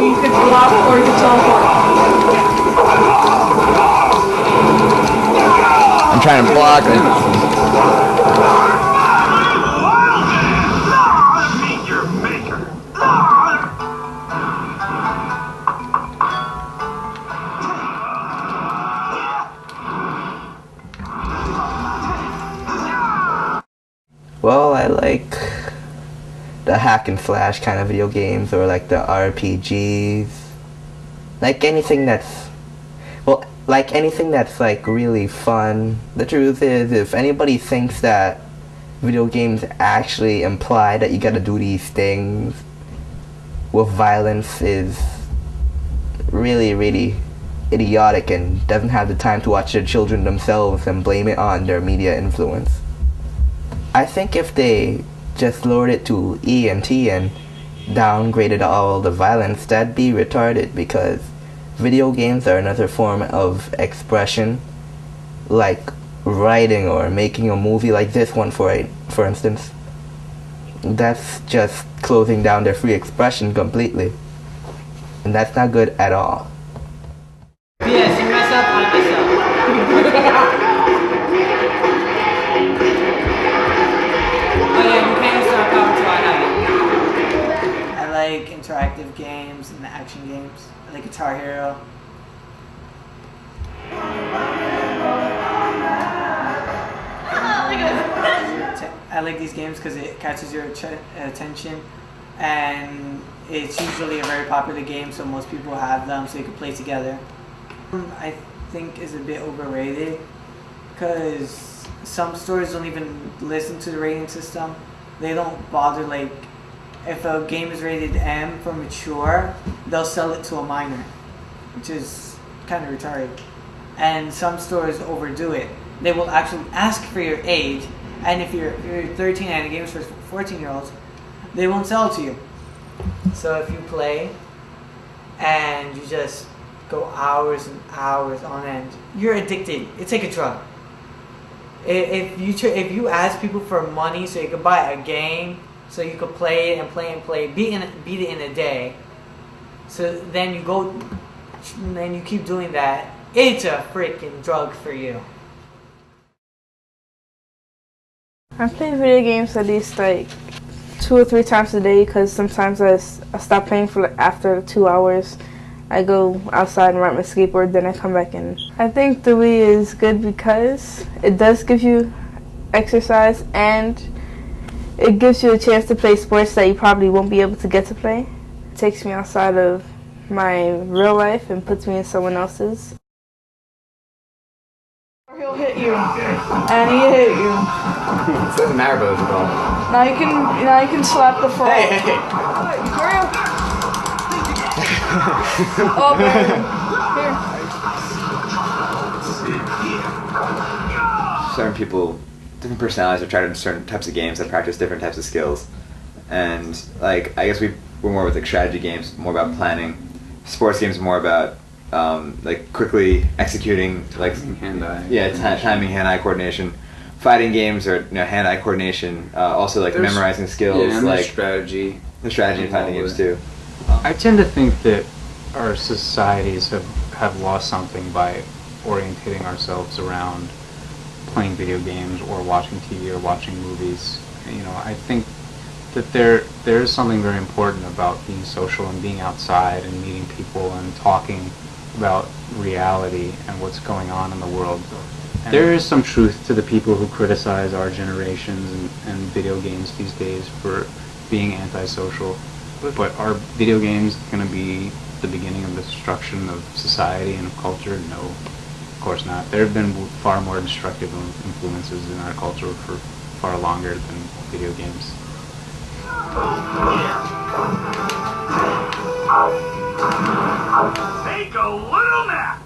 you could block or you could teleport. I'm trying to block it. Well, I like the hack and slash kind of video games, or like the RPGs. Like anything that's, well, like anything that's like really fun. The truth is, if anybody thinks that video games actually imply that you gotta do these things with violence, is really, really idiotic and doesn't have the time to watch their children themselves and blame it on their media influence. I think if they just lowered it to E and T and downgraded all the violence, that'd be retarded, because video games are another form of expression, like writing or making a movie like this one, for instance. That's just closing down their free expression completely, and that's not good at all. Yes, you mess up, I mess up. I like interactive games and action games. I like Guitar Hero. I like these games because it catches your attention, and it's usually a very popular game, so most people have them, so you can play together. I think is a bit overrated because some stores don't even listen to the rating system. They don't bother, like, if a game is rated M for mature, they'll sell it to a minor, which is kind of retarded. And some stores overdo it. They will actually ask for your age, and if you're 13 and the game is for 14-year-olds, they won't sell it to you. So if you play and you just go hours and hours on end, you're addicted. It's like a drug. If you ask people for money so you could buy a game, so you could play it and play and play, beat it in a day, so then you go and then you keep doing that, it's a freaking drug for you. I play video games at least like 2 or 3 times a day, because sometimes I stop playing for like after 2 hours. I go outside and ride my skateboard, then I come back in. I think the Wii is good because it does give you exercise, and it gives you a chance to play sports that you probably won't be able to get to play. It takes me outside of my real life and puts me in someone else's. He'll hit you, and he hit you. It doesn't matter about the ball. Now you can slap the frog. Hey, hey. Hurry up. Oh, man. Here. Certain people, different personalities are attracted to certain types of games that practice different types of skills. And like, I guess we're more with like strategy games, more about planning. Sports games more about like quickly executing, like hand-eye. Yeah, timing, hand-eye coordination. Fighting games are hand-eye coordination. Also like memorizing skills, yeah, and like strategy. The strategy in fighting games too. I tend to think that our societies have lost something by orientating ourselves around playing video games or watching TV or watching movies. You know, I think that there is something very important about being social and being outside and meeting people and talking about reality and what's going on in the world. And there is some truth to the people who criticize our generations and video games these days for being antisocial. But are video games going to be the beginning of the destruction of society and of culture? No, of course not. There have been far more destructive influences in our culture for far longer than video games. Make a little map!